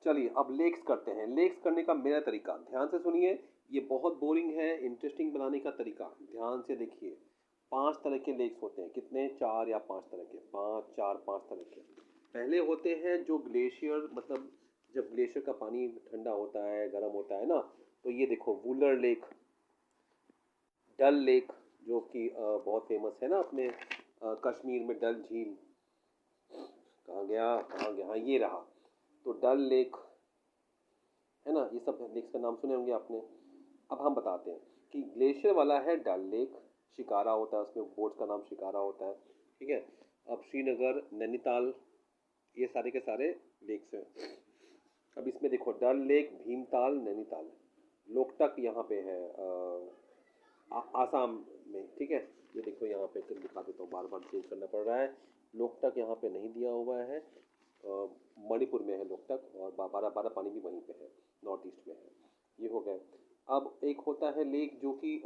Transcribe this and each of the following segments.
चलिए अब लेक्स करते हैं। लेक्स करने का मेरा तरीका ध्यान से सुनिए, ये बहुत बोरिंग है, इंटरेस्टिंग बनाने का तरीका ध्यान से देखिए। 5 तरह के लेक्स होते हैं, कितने? 4 या 5 तरह के, 5 4 5 तरह के। पहले होते हैं जो ग्लेशियर, मतलब जब ग्लेशियर का पानी ठंडा होता है, गर्म होता है ना, तो ये देखो वुलर लेक, डल लेक जो कि बहुत फेमस है ना अपने कश्मीर में, डल झील। कहाँ गया कहाँ गया, हाँ ये रहा। तो डल लेक है ना, ये सब लेक्स का नाम सुने होंगे आपने। अब हम बताते हैं कि ग्लेशियर वाला है डल लेक, शिकारा होता है उसमें, बोट का नाम शिकारा होता है, ठीक है। अब श्रीनगर, नैनीताल, ये सारे के सारे लेक्स हैं। अब इसमें देखो डल लेक, भीमताल, नैनीताल, लोकटक यहाँ पे है आसाम में, ठीक है। ये देखो यहाँ पे दिखा देता हूँ, बार बार चेंज करना पड़ रहा है। लोकटक यहाँ पे नहीं दिया हुआ है, मणिपुर में है लोकटक, और बारह बारह पानी भी वहीं पे है, नॉर्थ ईस्ट में है। ये हो गए। अब एक होता है लेक जो कि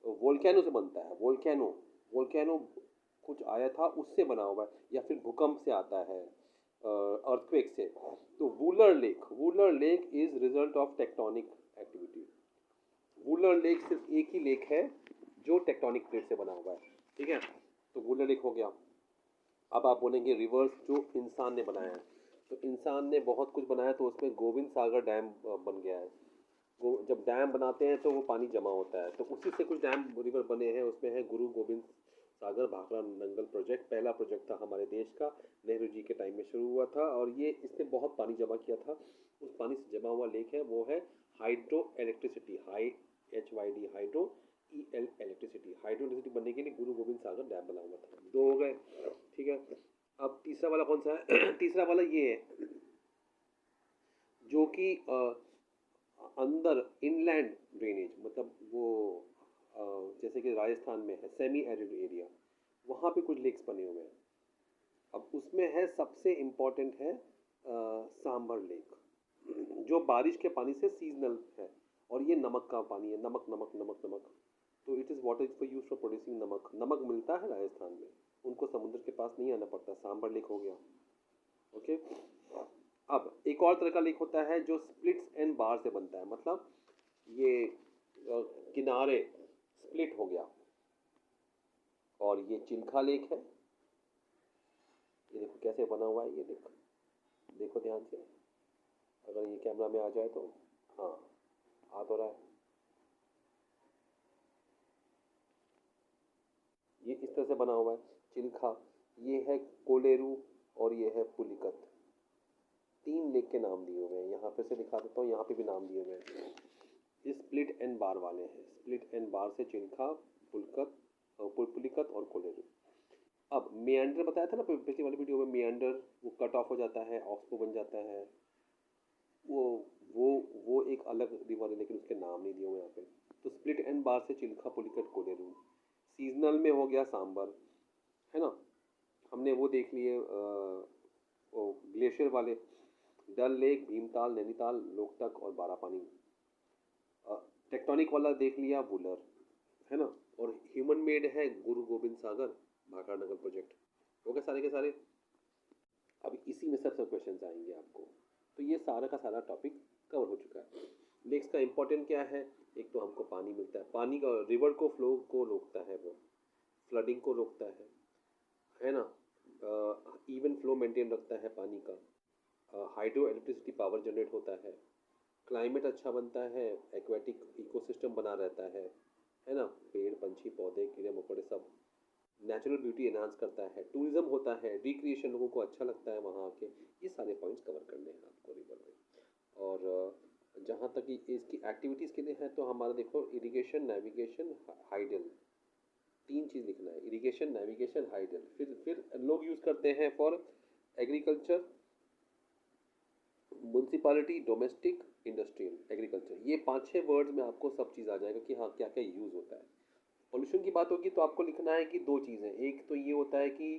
वोल्केनो से बनता है, वोल्केनो, वोल्केनो कुछ आया था उससे बना हुआ है, या फिर भूकंप से आता है, अर्थक्वेक से। तो Wular lake, Wular lake is result of tectonic activity. Wular lake सिर्फ एक ही लेक है जो टेक्टोनिक प्लेट से बना हुआ है, ठीक है। तो वूलर लेक हो गया। अब आप बोलेंगे रिवर्स जो इंसान ने बनाया है, तो इंसान ने बहुत कुछ बनाया, तो उसमें गोविंद सागर डैम बन गया है। वो जब डैम बनाते हैं तो वो पानी जमा होता है, तो उसी से कुछ डैम रिवर बने हैं। उसमें है गुरु गोविंद सागर भाखड़ा नंगल प्रोजेक्ट, पहला प्रोजेक्ट था हमारे देश का, नेहरू जी के टाइम में शुरू हुआ था, और ये इसने बहुत पानी जमा किया था। उस पानी से जमा हुआ लेक है, वो है hydro electricity, HYD, hydro electricity. Hydro electricity बनने के लिए गुरु गोविंद सागर डैम बना हुआ था। 2 हो गए, ठीक है। अब तीसरा वाला कौन सा है? तीसरा वाला ये है जो कि अंदर इनलैंड ड्रेनेज, मतलब वो जैसे कि राजस्थान में है सेमी एरिड एरिया, वहाँ पे कुछ लेक्स बने हुए हैं। अब उसमें है सबसे इम्पोर्टेंट है सांबर लेक, जो बारिश के पानी से सीजनल है, और ये नमक का पानी है, नमक नमक नमक नमक। तो it is water is for use for producing नमक, नमक मिलता है राजस्थान में, उनको समुद्र के पास नहीं आना पड़ता। सांबर लेक हो गया, ओके। अब एक और तरह का लेक होता है जो स्प्लिट्स एंड बार से बनता है, मतलब ये किनारे स्प्लिट हो गया, और ये चिल्खा लेक है। ये देखो कैसे बना हुआ है, ये देखो, देखो ध्यान से, अगर ये कैमरा में आ जाए तो, हाँ आ तो रहा है। ये इस तरह से बना हुआ है चिल्खा। ये है कोलेरू, और ये है पुलिकत। 3 लेक के नाम दिए हुए हैं, यहाँ फिर से दिखा देता हूँ, यहाँ पे भी नाम दिए हुए हैं। ये स्प्लिट एंड बार वाले हैं, स्प्लिट एंड बार से चिल्खा, पुलकत, पुलिकत और कोलेरू। अब मेंडर बताया था ना पिछली वाली वीडियो में, मेंडर वो कट ऑफ हो जाता है, ऑक्सबो बन जाता है, वो वो वो एक अलग रिवर है, लेकिन उसके नाम नहीं दिए हुए यहाँ पे। तो स्प्लिट एंड बार से चिल्खा, पुलिकट, कोलेरू। सीजनल में हो गया सांबर, है ना, हमने वो देख लिए वो ग्लेशियर वाले, डल लेक, भीमताल, नैनीताल, लोकटक और बारापानी। टेक्टोनिक वाला देख लिया वुलर, है ना, और ह्यूमन मेड है गुरु गोविंद सागर भाखड़ा नगर प्रोजेक्ट। हो गए सारे के सारे। अब इसी में सब क्वेश्चन आएंगे आपको। तो ये सारा का सारा टॉपिक कवर हो चुका है। लेक्स का इम्पोर्टेंट क्या है? एक तो हमको पानी मिलता है, पानी का रिवर को फ्लो को रोकता है, वो फ्लडिंग को रोकता है ना, इवन फ्लो मेंटेन रखता है पानी का, हाइड्रो इलेक्ट्रिसिटी पावर जनरेट होता है, क्लाइमेट अच्छा बनता है, एक्वेटिक इकोसिस्टम बना रहता है ना, पेड़ पंछी पौधे कीड़े मकोड़े सब, नेचुरल ब्यूटी एनहांस करता है, टूरिज्म होता है, रिक्रिएशन, लोगों को अच्छा लगता है वहाँ आके। ये सारे पॉइंट्स कवर करने हैं आपको रिवर में। और जहाँ तक इसकी एक्टिविटीज़ के लिए है, तो हमारा देखो इरिगेशन, नेविगेशन, हाइडल, 3 चीज़ लिखना है, इरिगेशन, नेविगेशन, हाइडल। फिर लोग यूज़ करते हैं for agriculture, municipality, domestic, industrial, agriculture. ये 5-6 वर्ड्स में आपको सब चीज़ आ जाएगा कि हाँ क्या क्या यूज़ होता है। पॉल्यूशन की बात होगी तो आपको लिखना है कि 2 चीज़ें, एक तो ये होता है कि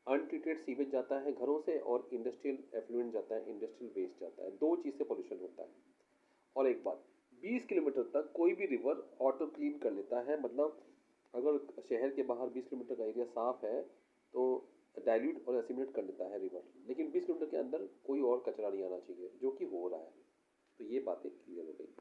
अनट्रीटेड सीवेज जाता है घरों से, और इंडस्ट्रियल एफ्लुएंट जाता है, इंडस्ट्रियल वेस्ट जाता है, 2 चीज़ से पॉल्यूशन होता है। और एक बात, 20 किलोमीटर तक कोई भी रिवर ऑटो क्लीन कर लेता है, मतलब अगर शहर के बाहर 20 किलोमीटर का एरिया साफ है तो डाइल्यूट और एसिमिलेट कर लेता है रिवर, लेकिन 20 किलोमीटर के अंदर कोई और कचरा नहीं आना चाहिए, जो कि हो रहा है। तो ये बातें क्लियर हो गई।